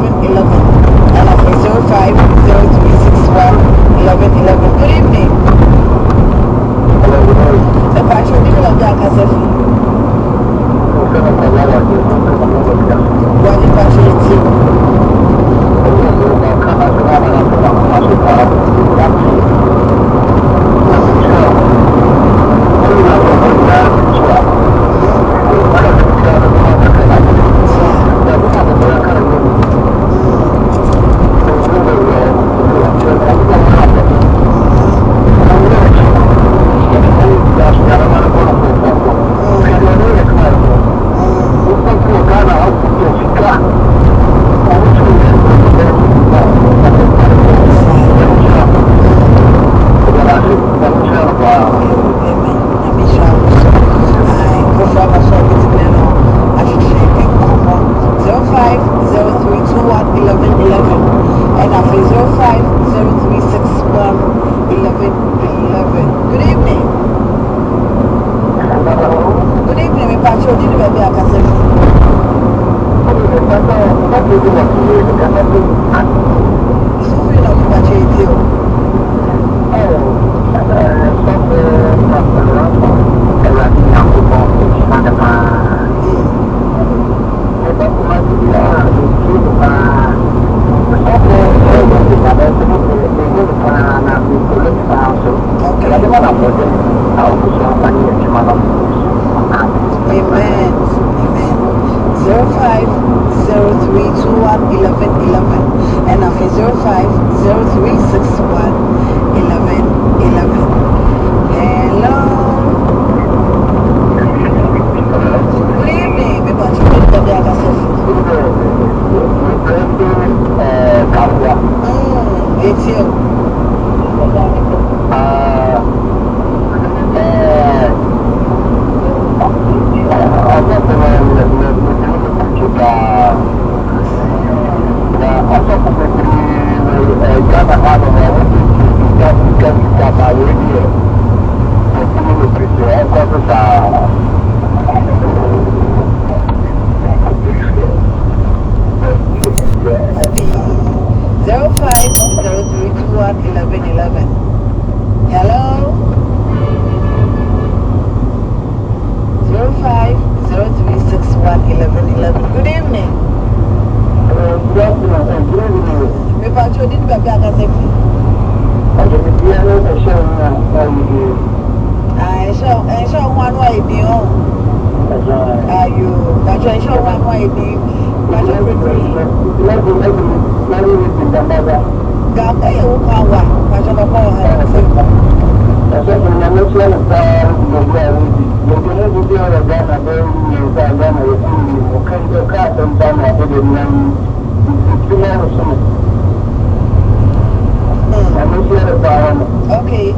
1111. And after 0503611111. Good evening. Hello, good morning. The patron didn't have that cassette. Why did patron too? Okay.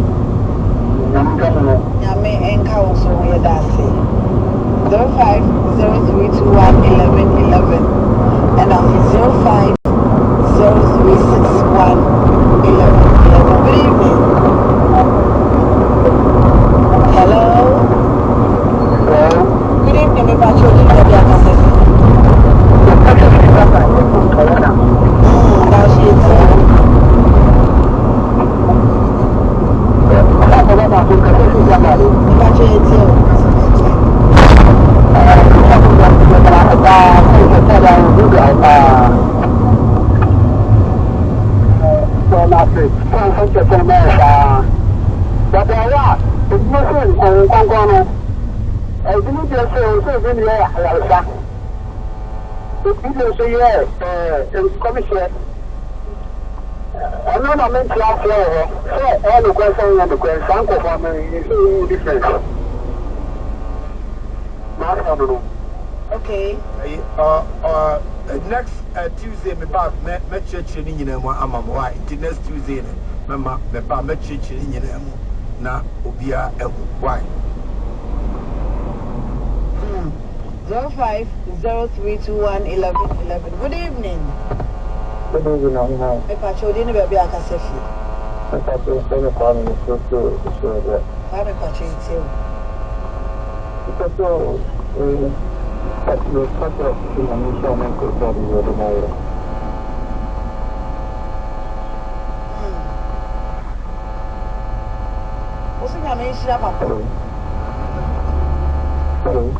Yame enka also we that say 0503211111 and after 0503611111. Good evening. Hello. Good evening, my children. Now she is I'm not meant to ask you, all the questions and the questions for me is different. Okay. Next Tuesday, me back me church in you know I'm why. Next Tuesday, me back me church in you know na obia why. 0503211111. Good evening. Good evening, I'm here. Me pacho di ni baby akasefi. Me pacho say for me so that. Fa me pacho iti o. Because the pacho in the mission and go to the other. Nyamisha papa. Hello.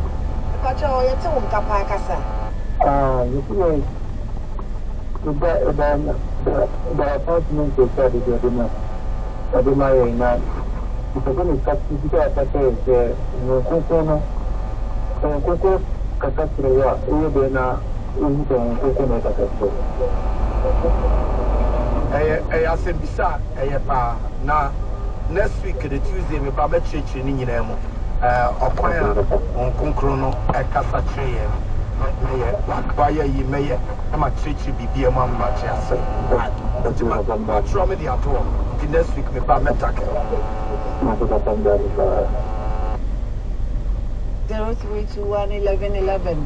Pacho yete unkapa kasa. You see, the apartment is started the dinner. I do my own now. If I'm going to start to get a package, Konongo Kakasrewa, Ubena, Konongo Kakasrewa. I said, beside a pa. Now, next week, the Tuesday, me ba church in Ninamo. Okwaya on Concrono, a Casa Tray. Why ye may I'm a church be a man, but yes, but trauma the at all. The next week, me ba metake. 03211111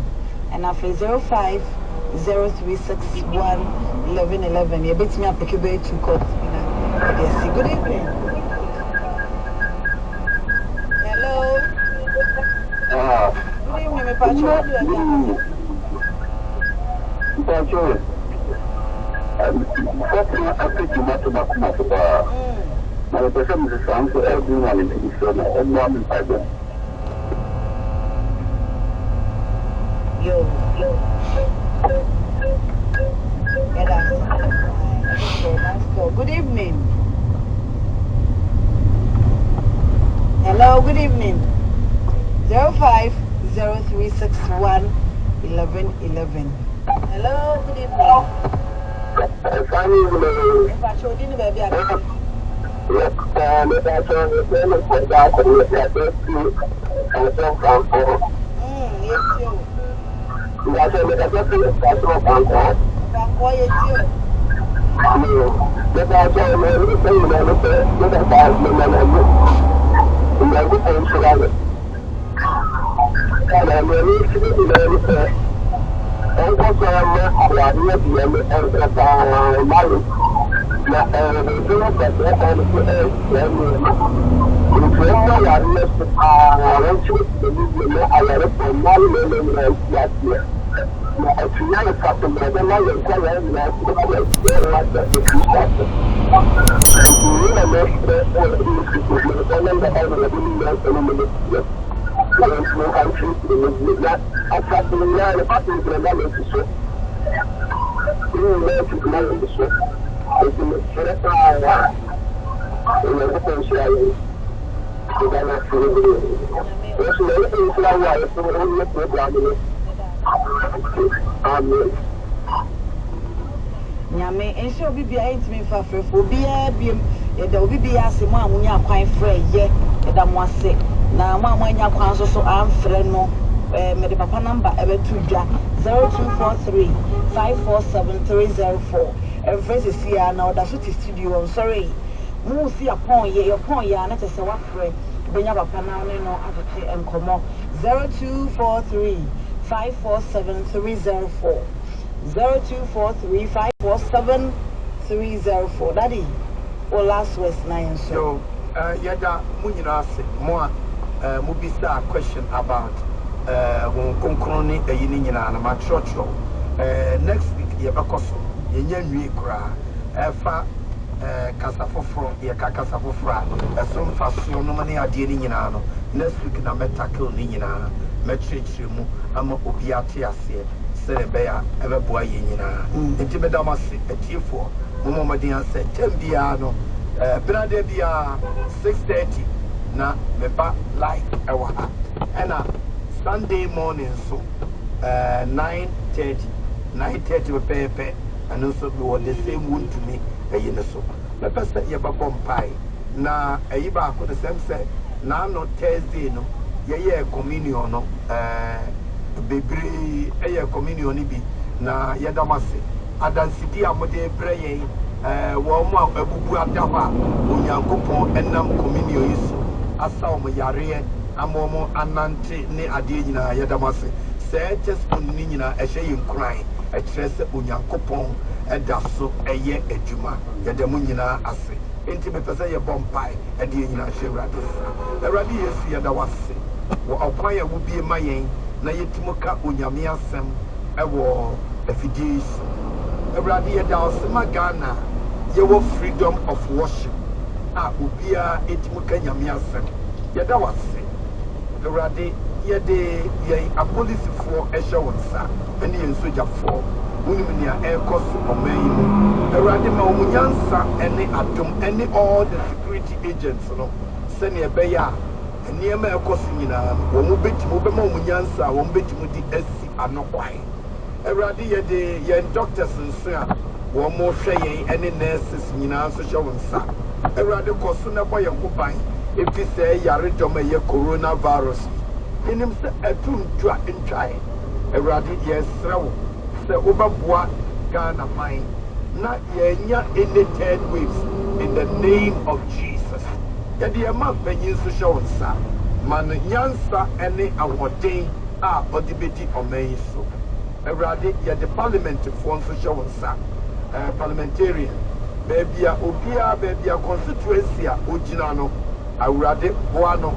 and after 0503611111. You bet me up to be 2 calls. Yes, good evening. Hello. Good evening, my patron. What do I Yo. Good evening. Hello, good evening. 0503611111. Hello, good evening. Nyame enso bibia intimi fa frefo bia biem ye da obi bia asem a munya kwan frɛ ye da mo ase na mo amanya kwan so amfrɛ no me de papa number ebetu dwa 0243 547304 every sia na oda so ti studio on sorry mu si apon ye na tese wa frɛ benya papa na no atete enkomo 0243 547304 0243547304. Daddy, or last West 9 so. Yada Munirase, more Mubisa question about Concroni, a Yinina, and my church. Next week, Yabakoso, Yen Kra, Fa Casafofro, Yakakasafofra, as soon as so many are dealing in Ano. Next week, na metacle Nina, Metrichimu, Amo Obiatiasia. Bear ever boy in Intimidamasi, a chief for Mumadian said, Tembiano, Bradebia 6:30, na Meba like our and Sunday morning, so 9:30 pepe, and also we were the same wound to me, a yenaso. The best that you bomb pie. Na a Iba could the same say, now not Thursday, no, yeah, communion, no, Bebre a communion be na Yadamasi. Adansidi amode prayer, Woma Abubu Adaba, Unyankopon, and Nam communion is Asam Yare, Amomo, Anante, Ne Adina Yadamasi. Say just Nina, a shame crying, a tress Unyankopon, and Daso, a year a Juma, Yadamunina Ase. Intimate Pasaya Bompie, a dear Shiradis. The radius Yadawasi, or Opaya would be my aim. Na yetimoka onyame asem ewo afidis Ewrade ye da osema Ghana ye wo freedom of worship a obia etimoka nyame asem yɛda wase awurade yɛde yɛn apolisifoɔ ɛhyɛ wɔn nsa ɛne yɛn sogyafoɔ wonim nea ɛrekɔ so ɔman yi mu awurade ma wɔn nyansa ɛne adom ɛne all the security agents no sɛnea ɛbɛyɛ a nneɛma ɛrekɔ so nyinaa no wɔn bɛtumi wobɛma wɔn nyansa a wɔn bɛtumi de asi ano kwan awurade yɛde yɛn doctors nso a wɔn hwɛ yɛn ɛne nurses nyinaa nso hyɛ wɔn nsa awurade kɔ so na bɔ yɛn ho ban efi sɛ yaredɔm a ɛyɛ coronavirus yɛnim sɛ ɛtu ntwa ntwae awurade yɛsrɛ wo sɛ wobɛboa Ghana man na yɛnya any third waves in the name of Jesus yɛde yɛma mpanyin nso hyɛ wo nsa ma no nyansa ne ahoɔden a ɔde bɛdi ɔman yi so awurade yɛde parliamentfoɔ nso hyɛ wo nsa parliamentarian baabi a constituency a ogyina no awurade boa no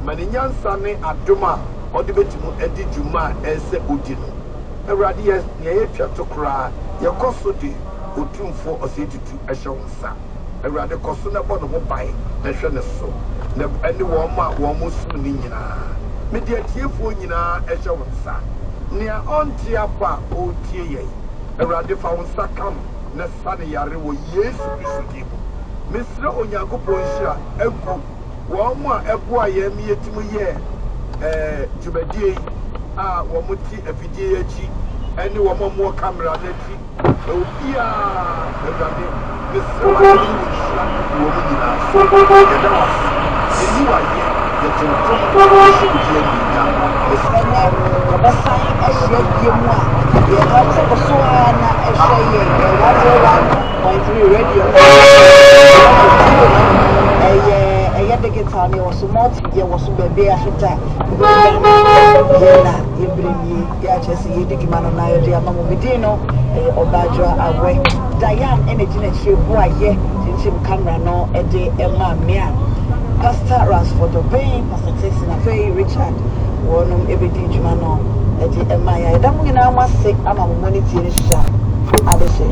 ma ne nyansa ne adom a ɔde bɛtumi adi dwuma a ɛsɛ odi no awurade nea yɛtwa to koraa yɛkɔ so de otumfoɔ ɔsɛtutu ɛhyɛ wo nsa awurade kɔ so na bɔ ne ho ban na hwɛ ne so na ɛne wɔn a wɔn mo som ne nyinaa mede atiefoɔ nyinaa ɛhyɛ wo nsa nea ɔnte apa a ɔretie yɛn awurade fa wo nsa ka no na sa ne yare wɔ Yesu Kristo din mu mesrɛ onyankopɔn nhyira agu wɔn mo a ɛboa yɛn mi yɛtumi yɛ dwumadie yi a wɔn ti afidie akyi ɛne wɔn a wɔwɔ kamera n'akyi obiara awurade mesrɛ wɔn a wɔhyira wɔn mo nyinaa so yɛda wɔ ase yɛyi wɔ ayɛ yɛtontom yɛhyɛ die nyinaa mesrɛ yɛbɛsan ahyia bie mu a yɛha kɔ so a na ɛhwɛ yɛn 101.3 radio ɛyɛ digital ne wɔ so multi yɛwɔ so baabi ahweta yɛna yɛbrɛmie yɛakyerɛ sɛ yɛdi dwuma no na yɛde ama mo medin no ɛyɛ ɔbaadwoa awɛ Diane ɛna gyina akyire bo a yɛ kyinkyim camera no ɛde ɛma me a Pastor Ransford Obey, Pastor Texan Afei Richard wɔnom ɛbɛdi dwuma no ɛde ɛma yɛ ɛda mo nyinaa mo ase ama mo mɔ ne tie ne hyɛ adehyɛ